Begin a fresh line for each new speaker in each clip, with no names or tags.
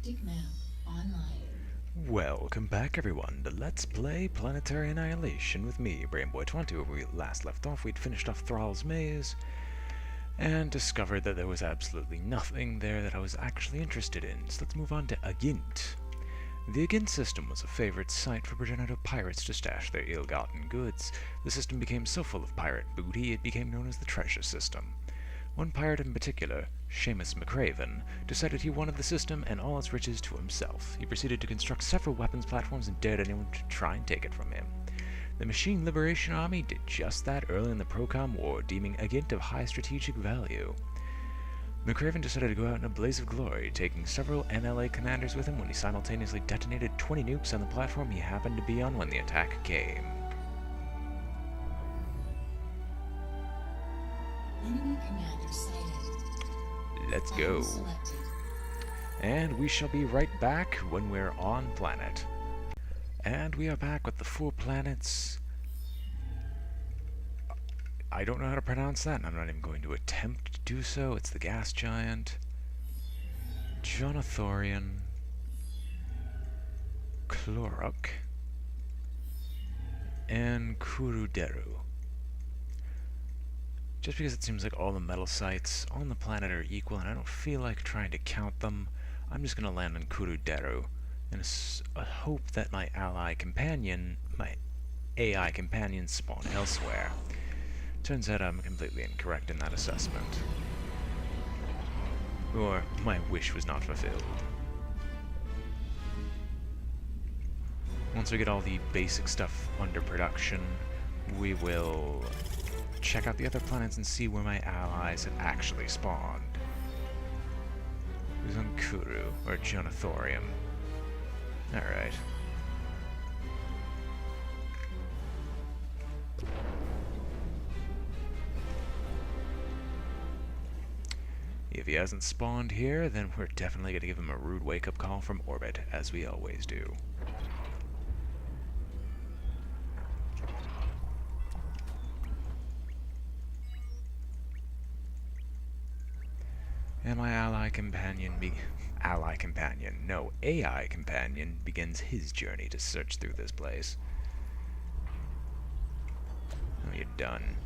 galactic map online.
Welcome back, everyone, to Let's Play Planetary Annihilation with me, BrainBoy 20. Where we last left off, we'd finished off Thrall's maze and discovered that there was absolutely nothing there that I was actually interested in. So let's move on to Agint. The Agint system was a favorite site for progenitor pirates to stash their ill-gotten goods. The system became so full of pirate booty, it became known as the Treasure System. One pirate in particular, Seamus McRaven, decided he wanted the system and all its riches to himself. He proceeded to construct several weapons platforms and dared anyone to try and take it from him. The Machine Liberation Army did just that early in the Procom War, deeming Agint of high strategic value. McRaven decided to go out in a blaze of glory, taking several NLA commanders with him when he simultaneously detonated 20 nukes on the platform he happened to be on when the attack came.
Enemy commander sighted.
Let's
Item
go.
selected.
And we shall be right back when we're on planet. And we are back with the 4 planets. I don't know how to pronounce that, and I'm not even going to attempt to do so. It's the gas giant, Jonathorian, Clorok, and Kuruderu. Just because it seems like all the metal sites on the planet are equal and I don't feel like trying to count them, I'm just going to land on Kuruderu in a hope that my AI companions spawn elsewhere. Turns out I'm completely incorrect in that assessment. Or my wish was not fulfilled. Once we get all the basic stuff under production, we will check out the other planets and see where my allies have actually spawned. Who's on Kuru, or Jonathorium? Alright. If he hasn't spawned here, then we're definitely going to give him a rude wake-up call from orbit, as we always do. And my AI companion begins his journey to search through this place. Oh, you're done.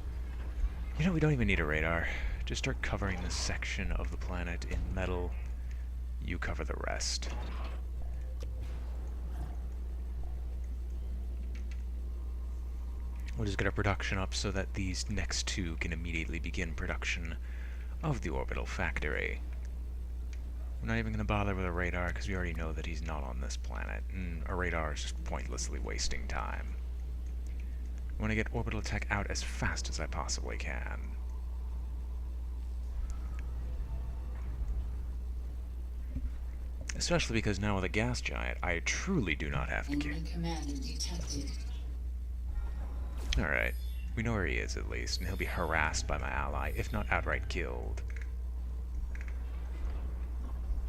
You know, we don't even need a radar. Just start covering this section of the planet in metal. You cover the rest. We'll just get our production up so that these next 2 can immediately begin production of the orbital factory. We're not even going to bother with a radar because we already know that he's not on this planet, and a radar is just pointlessly wasting time. I want to get orbital tech out as fast as I possibly can. Especially because now with a gas giant, I truly do not have to
Enemy commander detected.
Alright, we know where he is at least, and he'll be harassed by my ally, if not outright killed.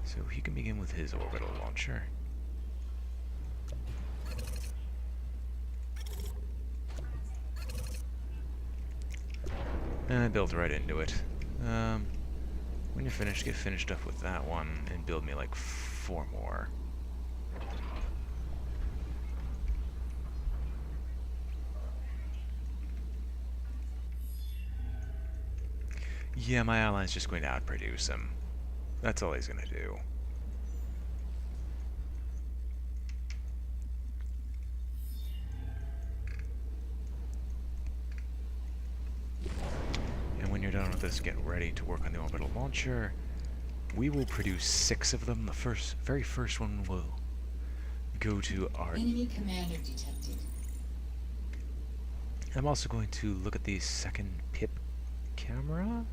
So he can begin with his orbital launcher. And I built right into it. When you're finished, get finished up with that one, and build me like 4 more. Yeah, my ally's just going to outproduce him. That's all he's going to do. And when you're done with this, get ready to work on the orbital launcher. We will produce 6 of them. The very first one will go to our...
Enemy commander detected.
I'm also going to look at the second PIP camera.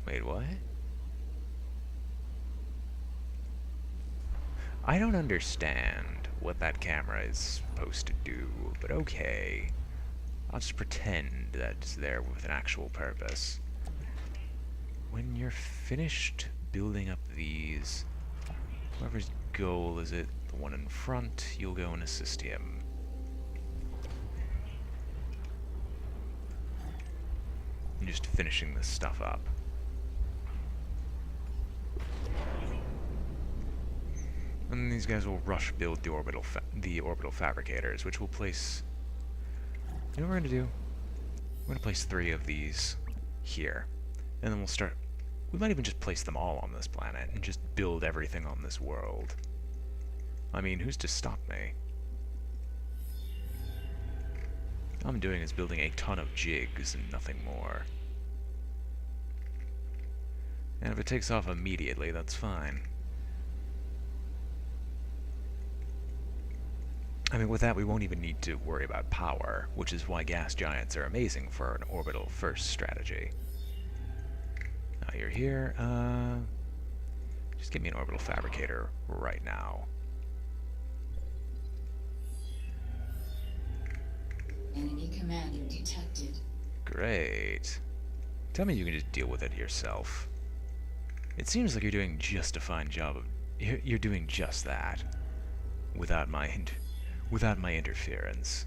Wait, what? I don't understand what that camera is supposed to do, but okay. I'll just pretend that it's there with an actual purpose. When you're finished building up these, whoever's goal is it, the one in front, you'll go and assist him. I'm just finishing this stuff up. And these guys will rush build the orbital fabricators, which will place... You know what we're gonna do? We're gonna place 3 of these here. And then we'll start... We might even just place them all on this planet and just build everything on this world. I mean, who's to stop me? All I'm doing is building a ton of jigs and nothing more. And if it takes off immediately, that's fine. I mean, with that, we won't even need to worry about power, which is why gas giants are amazing for an orbital first strategy. Now you're here, just give me an orbital fabricator right now.
Enemy commander detected.
Great. Tell me you can just deal with it yourself. It seems like you're doing just a fine job of... You're doing just that. Without my interference.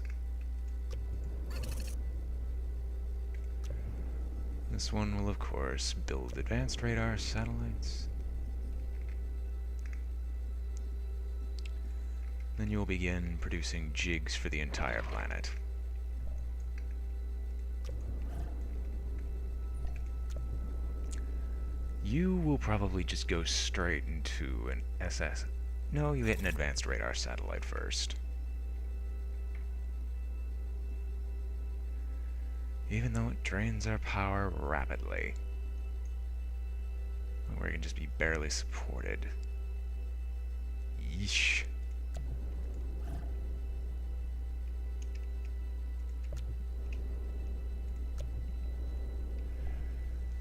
This one will, of course, build advanced radar satellites. Then you'll begin producing jigs for the entire planet. You will probably just go straight into an SS... No, you hit an advanced radar satellite first. Even though it drains our power rapidly. Where you can just be barely supported. Yeesh.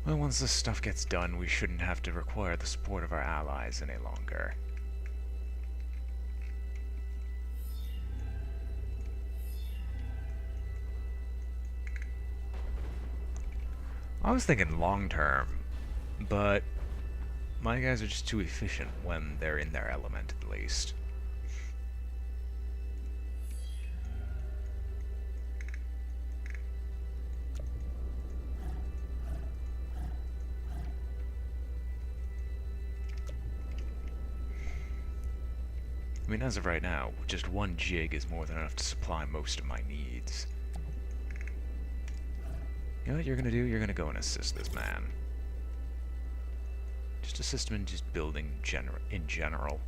Well, once this stuff gets done, we shouldn't have to require the support of our allies any longer. I was thinking long term, but my guys are just too efficient when they're in their element, at least. I mean, as of right now, just one jig is more than enough to supply most of my needs. You know what you're gonna do? You're gonna go and assist this man. Just assist him in just building in general.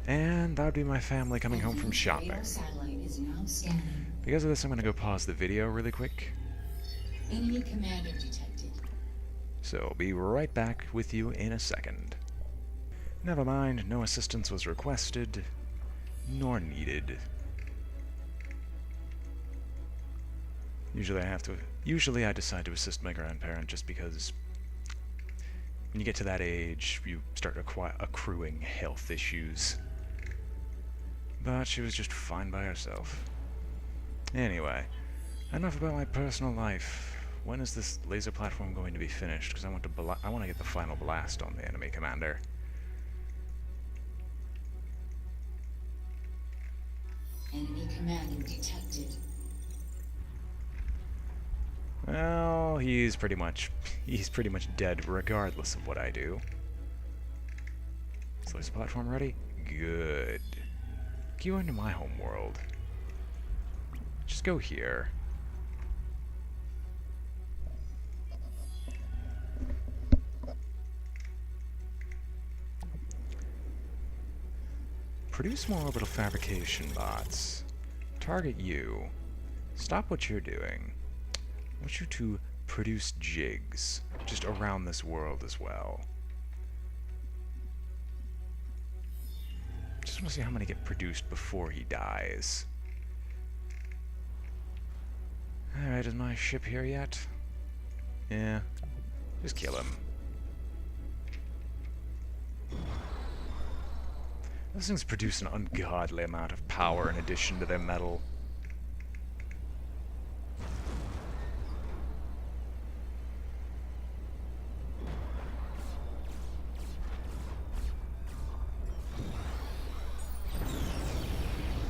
And that would be my family coming home from shopping. Because of this, I'm gonna go pause the video really quick.
Enemy commander detected.
So I'll be right back with you in a second. Never mind, no assistance was requested, nor needed. Usually I decide to assist my grandparent just because when you get to that age, you start accruing health issues. But she was just fine by herself. Anyway, enough about my personal life. When is this laser platform going to be finished? Because I want to get the final blast on the enemy commander.
Enemy commander detected.
Well, he's pretty much dead regardless of what I do. Is this platform ready? Good. Go into my home world. Just go here. Produce more orbital fabrication bots. Target you. Stop what you're doing. I want you to produce jigs just around this world as well. Just want to see how many get produced before he dies. Alright, is my ship here yet? Yeah. Just kill him. Those things produce an ungodly amount of power in addition to their metal.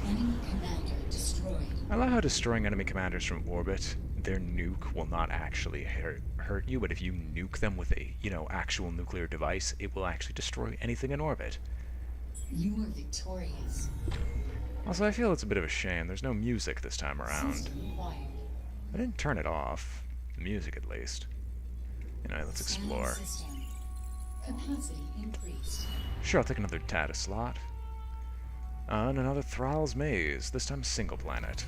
Enemy commander destroyed.
I love how destroying enemy commanders from orbit their nuke will not actually hurt you, but if you nuke them with a, actual nuclear device, it will actually destroy anything in orbit.
You are victorious.
Also, I feel it's a bit of a shame. There's no music this time around.
System acquired.
I didn't turn it off. The music, at least. Anyway, let's explore.
Scanning system. Capacity increased.
Sure, I'll take another Tata slot. And another Thrall's Maze, this time single planet.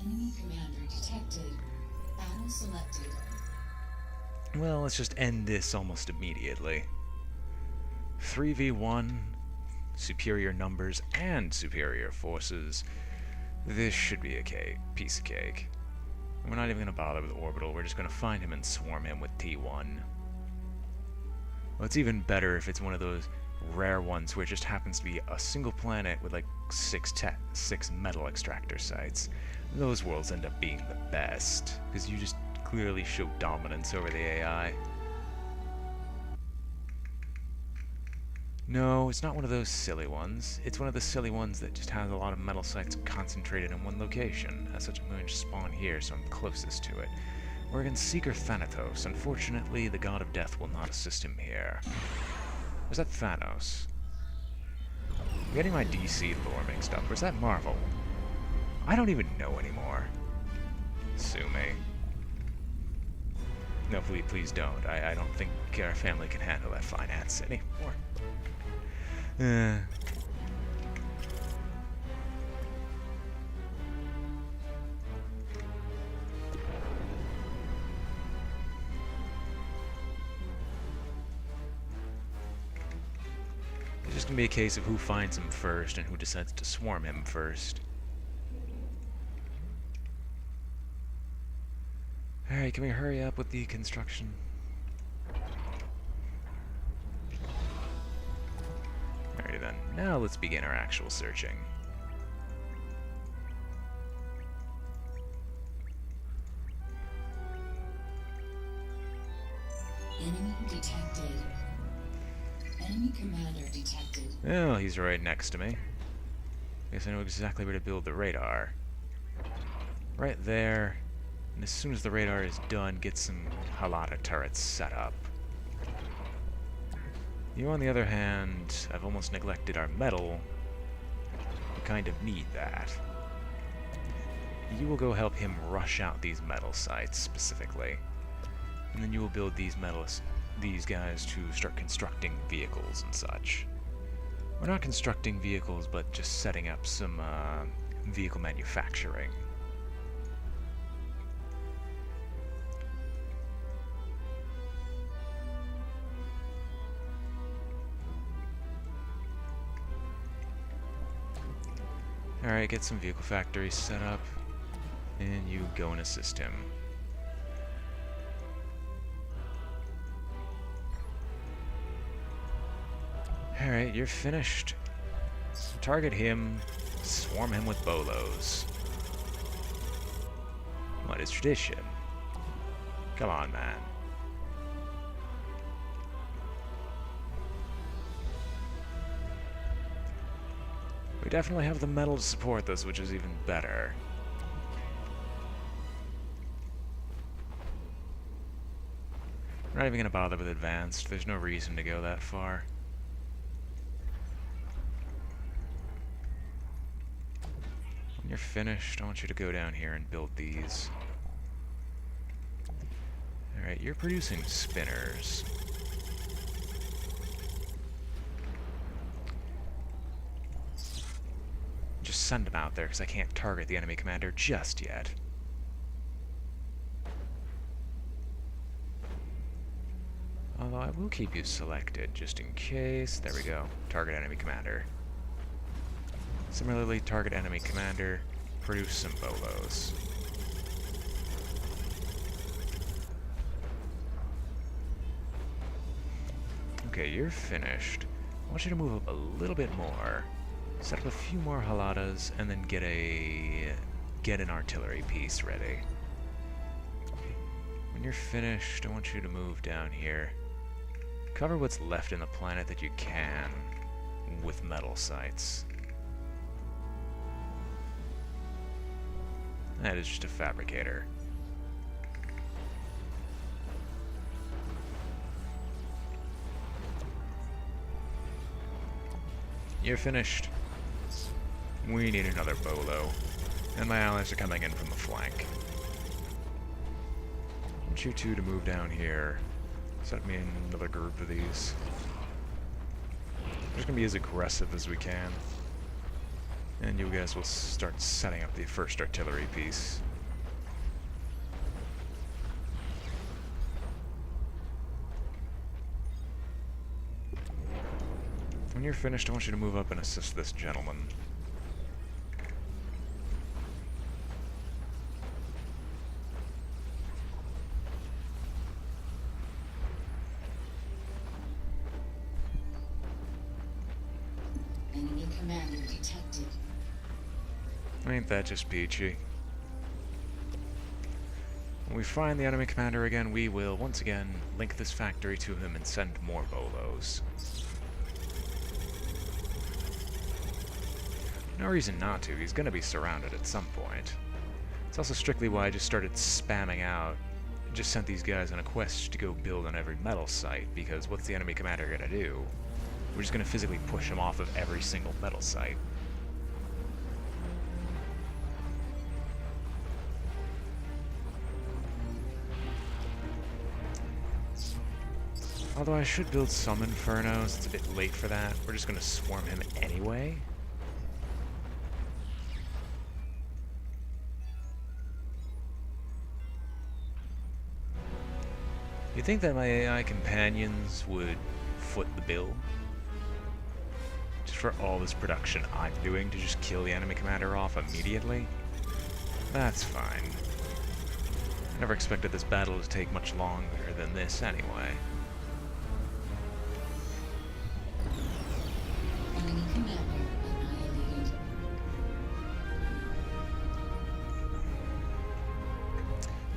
Enemy commander detected. Battle selected.
Well, let's just end this almost immediately. 3v1, superior numbers and superior forces. This should be a piece of cake. We're not even going to bother with Orbital, we're just going to find him and swarm him with T1. Well, it's even better if it's one of those rare ones where it just happens to be a single planet with like six metal extractor sites. Those worlds end up being the best, because you just clearly show dominance over the AI. No, it's not one of those silly ones. It's one of the silly ones that just has a lot of metal sites concentrated in one location. As such, I'm going to spawn here, so I'm closest to it. We're against Seeker Thanatos. Unfortunately, the God of Death will not assist him here. Was that Thanos? I'm getting my DC lore mixed up. Or is that Marvel? I don't even know anymore. Sue me. No, please don't. I don't think our family can handle that finance anymore. It's just gonna be a case of who finds him first and who decides to swarm him first. Alright, can we hurry up with the construction? Alrighty then, now let's begin our actual searching.
Enemy detected. Enemy commander detected.
Well, he's right next to me. Guess I know exactly where to build the radar. Right there. And as soon as the radar is done, get some Halata turrets set up. You, on the other hand, I've almost neglected our metal. We kind of need that. You will go help him rush out these metal sites, specifically. And then you will build these guys to start constructing vehicles and such. We're not constructing vehicles, but just setting up some vehicle manufacturing. Alright, get some vehicle factories set up, and you go and assist him. Alright, you're finished. Target him, swarm him with bolos. What is tradition? Come on, man. We definitely have the metal to support this, which is even better. We're not even going to bother with advanced. There's no reason to go that far. When you're finished, I want you to go down here and build these. Alright, you're producing spinners. Just send them out there, because I can't target the enemy commander just yet. Although I will keep you selected, just in case. There we go. Target enemy commander. Similarly, target enemy commander. Produce some bolos. Okay, you're finished. I want you to move up a little bit more. Set up a few more haladas, and then get an artillery piece ready. When you're finished, I want you to move down here. Cover what's left in the planet that you can with metal sites. That is just a fabricator. You're finished. We need another bolo. And my allies are coming in from the flank. I want you two to move down here. Set me in another group of these. We're just gonna be as aggressive as we can. And you guys will start setting up the first artillery piece. When you're finished, I want you to move up and assist this gentleman.
Enemy commander detected.
Ain't that just peachy? When we find the enemy commander again, we will once again link this factory to him and send more bolos. No reason not to. He's gonna be surrounded at some point. It's also strictly why I just started spamming out. Just sent these guys on a quest to go build on every metal site, because what's the enemy commander gonna do? We're just gonna physically push him off of every single metal site. Although I should build some infernos, it's a bit late for that. We're just gonna swarm him anyway. You think that my AI companions would foot the bill? Just for all this production I'm doing to just kill the enemy commander off immediately? That's fine. I never expected this battle to take much longer than this anyway.
Enemy commander annihilated.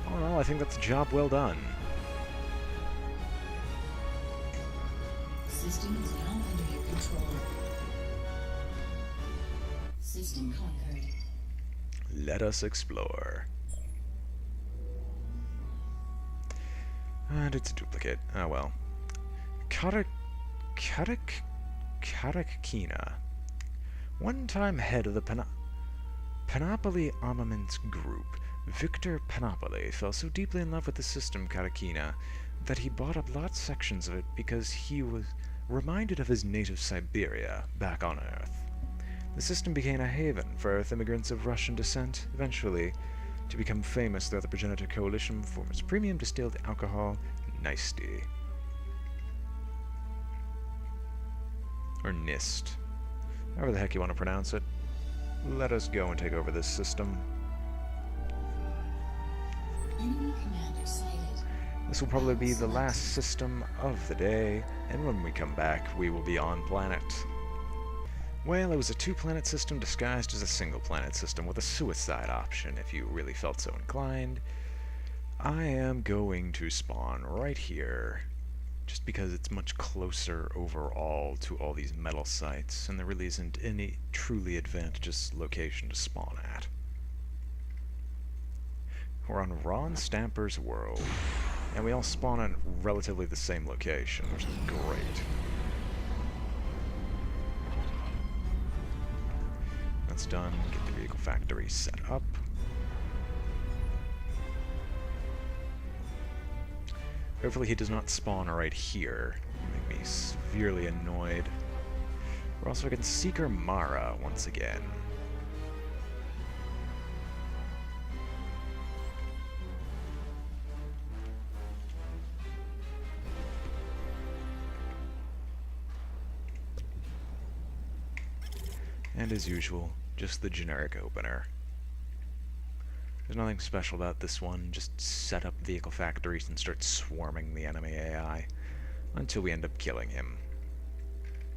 All in all, I think that's a job well done.
System is now under your control. System conquered.
Let us explore. And it's a duplicate. Oh well. Karakina. One-time head of the Panoply Armaments Group, Victor Panoply fell so deeply in love with the system Karakina that he bought up large sections of it because he was reminded of his native Siberia back on Earth. The system became a haven for Earth immigrants of Russian descent, eventually to become famous throughout the Progenitor Coalition for its premium distilled alcohol, Nice-Tea. Or NIST. However the heck you want to pronounce it. Let us go and take over this system.
Enemy commander sighted.
This will probably be the last system of the day, and when we come back, we will be on planet. Well, it was a two-planet system disguised as a single-planet system with a suicide option, if you really felt so inclined. I am going to spawn right here, just because it's much closer overall to all these metal sites, and there really isn't any truly advantageous location to spawn at. We're on Ron Stamper's world, and we all spawn in relatively the same location, which is great. That's done. Get the vehicle factory set up. Hopefully he does not spawn right here. Make me severely annoyed. We're also getting Seeker Mara once again. And as usual, just the generic opener. There's nothing special about this one, just set up vehicle factories and start swarming the enemy AI until we end up killing him.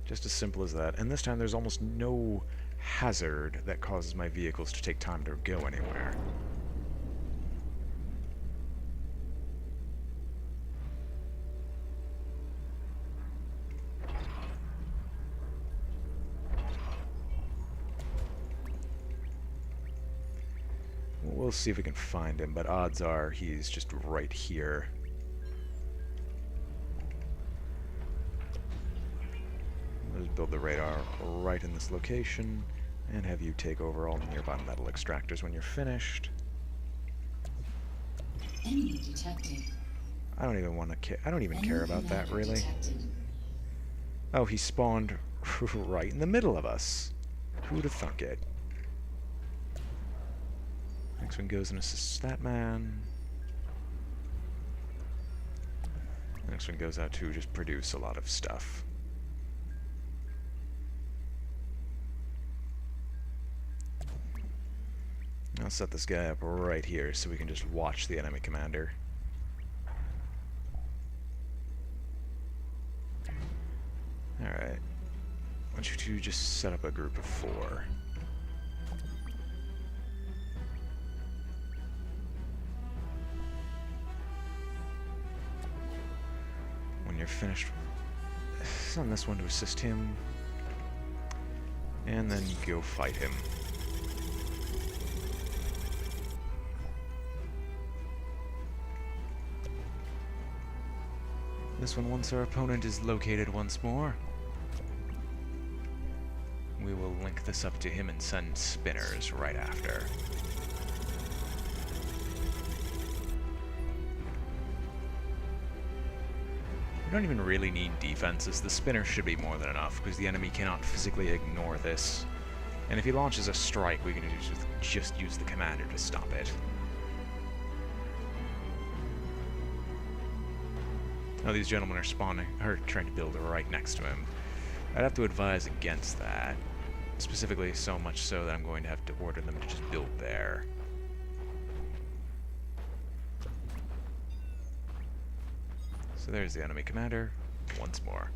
Just as simple as that. And this time there's almost no hazard that causes my vehicles to take time to go anywhere. We'll see if we can find him, but odds are he's just right here. I'll just build the radar right in this location, and have you take over all the nearby metal extractors when you're finished.
Enemy detected.
I don't even want to I don't even care about that, really.
Detected.
Oh, he spawned right in the middle of us. Who'd have thunk it? Next one goes and assists that man. Next one goes out to just produce a lot of stuff. I'll set this guy up right here so we can just watch the enemy commander. Alright. I want you to just set up a group of 4. When you're finished, send this one to assist him, and then go fight him. This one, once our opponent is located once more, we will link this up to him and send spinners right after. We don't even really need defenses. The spinner should be more than enough, because the enemy cannot physically ignore this. And if he launches a strike, we can just use the commander to stop it. Now these gentlemen are trying to build right next to him. I'd have to advise against that. Specifically, so much so that I'm going to have to order them to just build there. So there's the enemy commander, once more.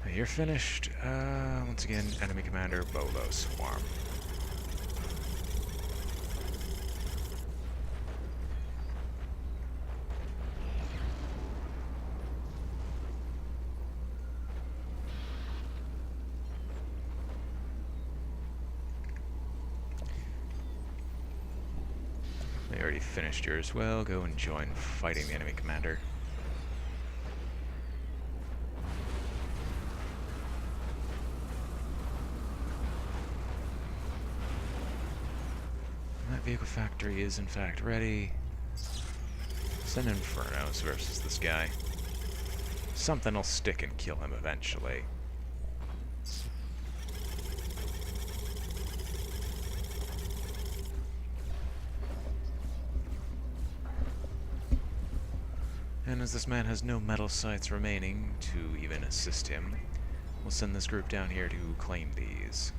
Now you're finished. Once again, enemy commander, Bolo Swarm. You already finished yours. Well, go and join fighting the enemy commander. That vehicle factory is in fact ready. Send Infernos versus this guy. Something will stick and kill him eventually. And as this man has no metal sites remaining to even assist him, we'll send this group down here to claim these.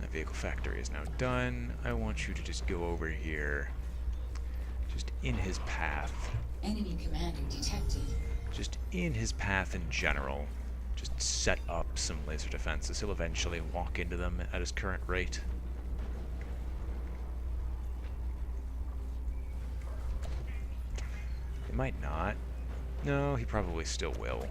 That vehicle factory is now done. I want you to just go over here, just in his path.
Enemy commander detected.
Just in his path in general. Just set up some laser defenses. He'll eventually walk into them at his current rate. He might not. No, he probably still will.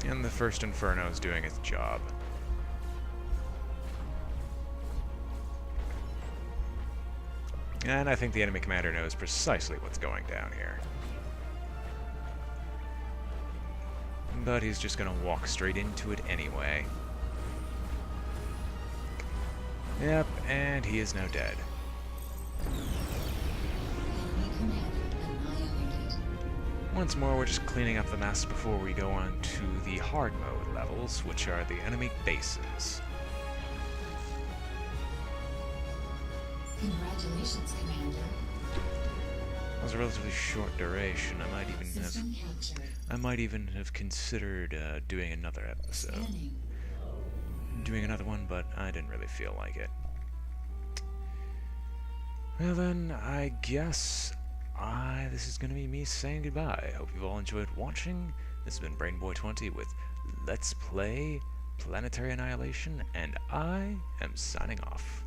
And the first Inferno is doing its job. And I think the enemy commander knows precisely what's going down here. But he's just gonna walk straight into it anyway. Yep, and he is now dead.
Enemy commander annihilated.
Once more, we're just cleaning up the mess before we go on to the hard mode levels, which are the enemy bases.
Congratulations, Commander.
It was a relatively short duration.
System captured.
I might even have considered doing another episode.
Scanning.
Doing another one, but I didn't really feel like it. Well then, I guess this is gonna be me saying goodbye. Hope you've all enjoyed watching. This has been BrainBoy20 with Let's Play Planetary Annihilation, and I am signing off.